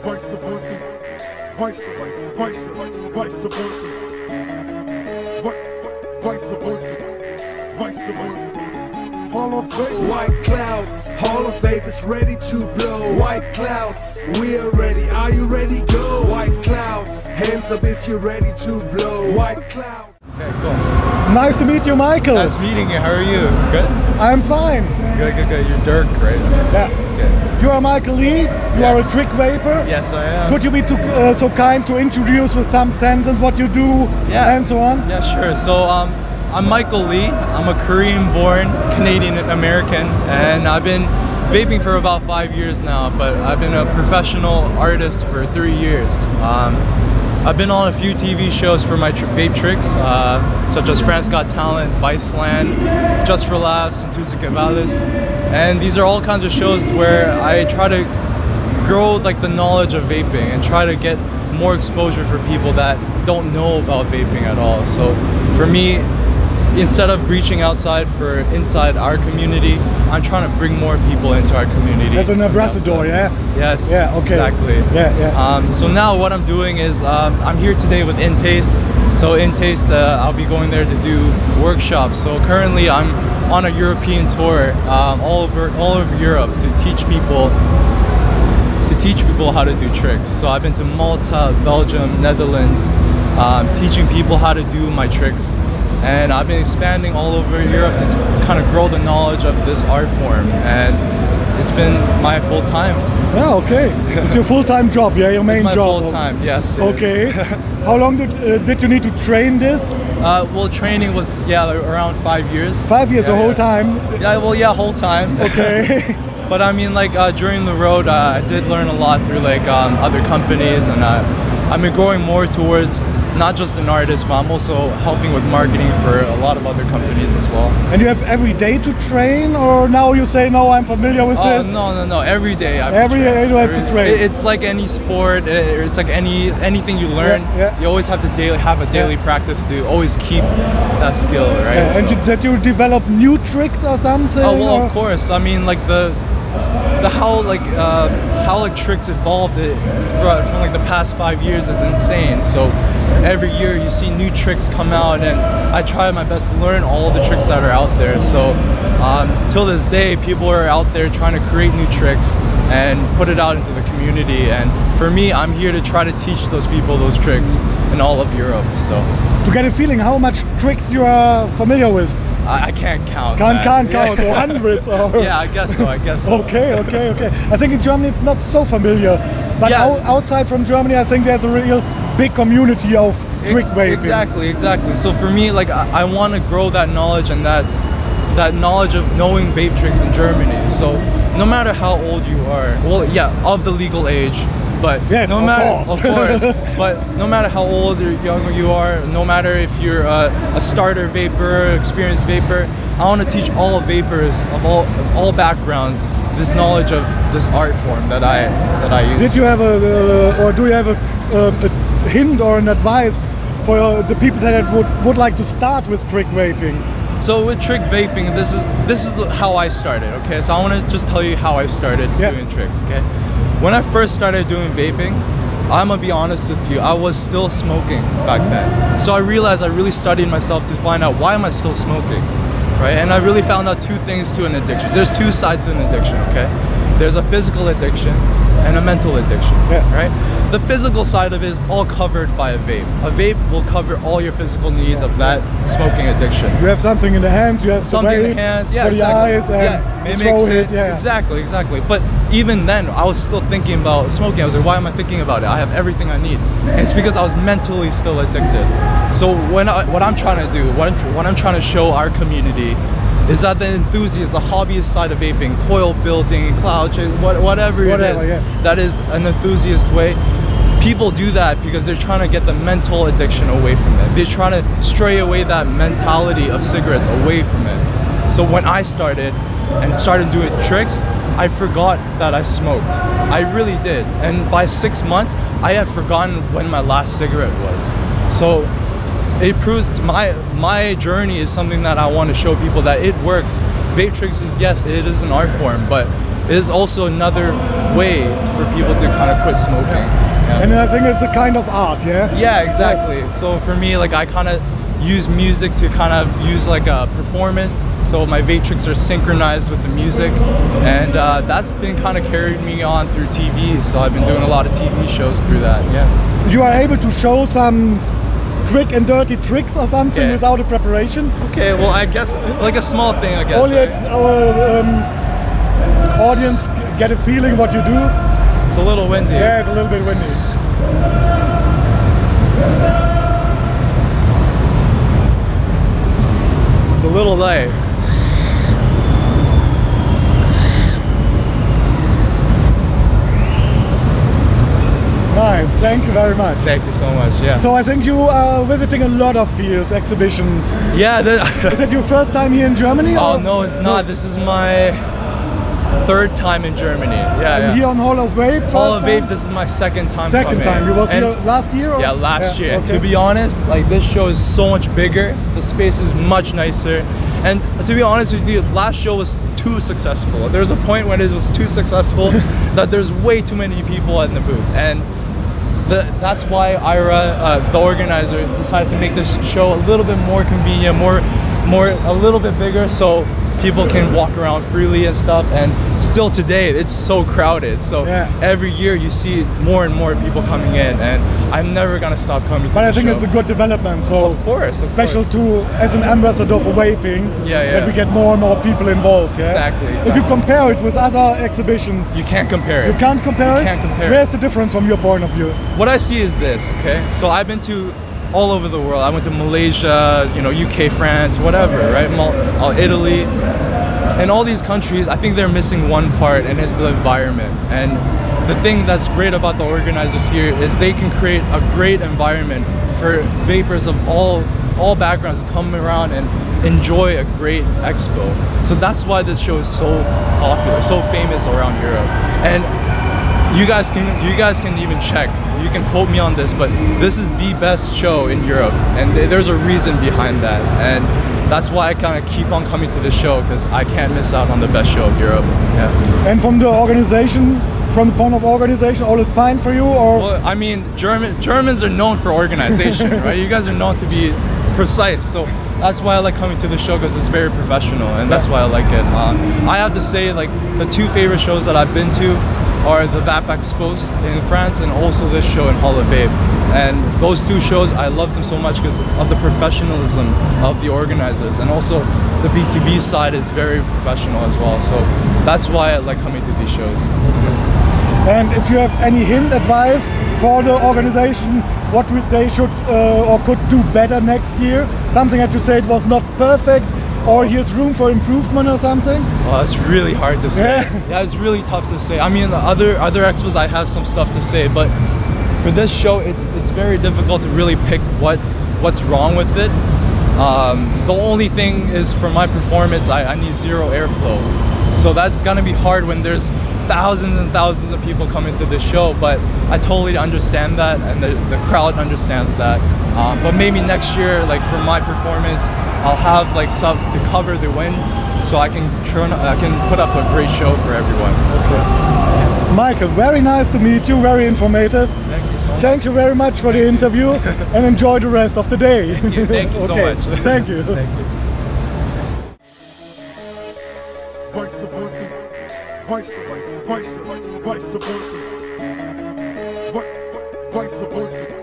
Vice versa, vice versa, vice versa, vice versa, vice versa, vice versa. Hall of Vape. White clouds, Hall of Vape is ready to blow. White clouds, we are ready. Are you ready? Go. White clouds, hands up if you're ready to blow. White clouds. Okay, cool. Nice to meet you, Michael. Nice meeting you. How are you? Good? I'm fine. Good, good, good. You're Dirk, right? Yeah. Okay. You are Michael Lee. You are a trick vapor. Yes, I am. Could you be so kind to introduce with some sentence what you do and so on? Yeah, sure. So I'm Michael Lee. I'm a Korean-born Canadian-American, and I've been vaping for about 5 years now, but I've been a professional artist for 3 years. I've been on a few TV shows for my vape tricks, such as France Got Talent, Viceland, Just for Laughs, and E-Zigarette. And these are all kinds of shows where I try to grow like the knowledge of vaping and try to get more exposure for people that don't know about vaping at all. So for me, instead of reaching outside for inside our community, I'm trying to bring more people into our community. As an ambassador, yeah? Yes, yeah, okay. Exactly. Yeah, yeah. So now what I'm doing is I'm here today with In Taste. So In Taste, I'll be going there to do workshops. So currently I'm on a European tour all over Europe to teach people how to do tricks. So I've been to Malta, Belgium, Netherlands, teaching people how to do my tricks. And I've been expanding all over Europe to kind of grow the knowledge of this art form, and it's been my full time. Yeah, okay. It's your full-time job, yeah, your main job. It's my job. full time, yes. Okay. How long did you need to train this? Well, training was around 5 years. 5 years, the whole time. Yeah, well, yeah, whole time. Okay. But I mean, like during the road, I did learn a lot through like other companies, and I've been growing more towards not just an artist, but I'm also helping with marketing for a lot of other companies as well. And you have every day to train, or now you say, no, I'm familiar with this? No, every day. Every day you have to train. It's like any sport, it's like anything you learn, you always have to have a daily practice to always keep that skill, right? Yeah. And did you develop new tricks or something? Oh, well, of course. I mean, like how tricks evolved from like the past 5 years is insane. So every year you see new tricks come out, and I try my best to learn all the tricks that are out there. So till this day, people are out there trying to create new tricks and put it out into the community. And for me, I'm here to try to teach those people those tricks in all of Europe. So to get a feeling how much tricks you are familiar with. I can't count. Can't count, or hundreds. Or yeah, I guess so. Okay. I think in Germany it's not so familiar, but outside from Germany, I think there's a real big community of trick vaping. Exactly. So for me, like I want to grow that knowledge and that knowledge of knowing vape tricks in Germany. So no matter how old you are, well, yeah, of the legal age. But yes, of course. But no matter how old or young you are, no matter if you're a starter vapor, experienced vapor, I want to teach all vapors of all backgrounds this knowledge of this art form that I use. Did you have or do you have a hint or an advice for the people that would like to start with trick vaping? So with trick vaping, this is how I started. Okay, so I want to just tell you how I started doing tricks. Okay. When I first started doing vaping, I'm gonna be honest with you, I was still smoking back then. So I realized I really studied myself to find out why am I still smoking, right? And I really found out two things to an addiction. There's two sides to an addiction, okay? There's a physical addiction and a mental addiction, right? The physical side of it is all covered by a vape. A vape will cover all your physical needs of that smoking addiction. You have something in the hands, you have something in the hands, for the eyes, and it makes it, exactly. But even then, I was still thinking about smoking. I was like, why am I thinking about it? I have everything I need. And it's because I was mentally still addicted. So what I'm trying to do, what I'm trying to show our community is that the enthusiast, the hobbyist side of vaping, coil building, cloud chase, whatever it is, that is an enthusiast way. People do that because they're trying to get the mental addiction away from it. They're trying to stray away that mentality of cigarettes away from it. So when I started doing tricks, I forgot that I smoked. I really did. And by 6 months, I had forgotten when my last cigarette was. So it proves my journey is something that I want to show people that it works. Vape tricks is, yes, it is an art form, but is also another way for people to kind of quit smoking. Yeah. And I think it's a kind of art, yeah? Yeah, exactly. Yes. So for me, like I kind of use music to kind of use like a performance. So my vape tricks are synchronized with the music, and that's been kind of carried me on through TV. So I've been doing a lot of TV shows through that. Yeah. You are able to show some quick and dirty tricks or something without a preparation? Okay, well I guess like a small thing, I guess. Only our audience get a feeling what you do. It's a little windy. Yeah, it's a little bit windy. It's a little light. Nice, thank you very much. Thank you so much, yeah. So I think you are visiting a lot of fairs, exhibitions. Yeah. Is it your first time here in Germany? Oh no, it's not. This is my third time in Germany. Yeah, Here on Hall of Vape? Hall of Vape, this is my second time Second time. You was here last year? Or? Yeah, last year. Okay. And to be honest, like this show is so much bigger. The space is much nicer. And to be honest with you, last show was too successful. There was a point when it was too successful that there's way too many people in the booth. And that's why Ira, the organizer, decided to make this show a little bit more convenient, a little bit bigger, so people can walk around freely and stuff. And still today, it's so crowded. So every year you see more and more people coming in, and I'm never gonna stop coming to the show. But I think it's a good development. So of course, special too, as an ambassador for vaping, that we get more and more people involved. Yeah? Exactly. If you compare it with other exhibitions, you can't compare it. You can't compare it? You can't compare it. Where's the difference from your point of view? What I see is this, okay? So I've been to all over the world. I went to Malaysia, you know, UK, France, whatever, right? Italy. In all these countries, I think they're missing one part, and it's the environment. And the thing that's great about the organizers here is they can create a great environment for vapors of all backgrounds to come around and enjoy a great expo. So that's why this show is so popular, so famous around Europe. And you guys can even check. You can quote me on this, but this is the best show in Europe, and there's a reason behind that. And that's why I kind of keep on coming to this show, because I can't miss out on the best show of Europe. Yeah. And from the organization, from the point of organization, all is fine for you, or? Well, I mean, Germans are known for organization, right? You guys are known to be precise, so that's why I like coming to the show, because it's very professional, and that's why I like it. I have to say, like, the two favorite shows that I've been to are the Vape Expos in France and also this show in Hall of Vape. And those two shows, I love them so much because of the professionalism of the organizers, and also the B2B side is very professional as well. So that's why I like coming to these shows. And if you have any hint, advice for the organization, what they should or could do better next year? Something that you say it was not perfect, or here's room for improvement or something? Well, it's really hard to say. Yeah, it's really tough to say. I mean, the other expos I have some stuff to say, but for this show, it's very difficult to really pick what's wrong with it. The only thing is, for my performance, I need zero airflow. So that's gonna be hard when there's thousands and thousands of people coming to the show, but I totally understand that, and the crowd understands that. But maybe next year, like for my performance, I'll have like stuff to cover the wind, so I can put up a great show for everyone. So, Michael, very nice to meet you, very informative. Thank you so much. Thank you very much for the interview, and enjoy the rest of the day. Thank you so much. Thank you. Thank you. Vice versa. Vice versa. Vice versa. Vice versa.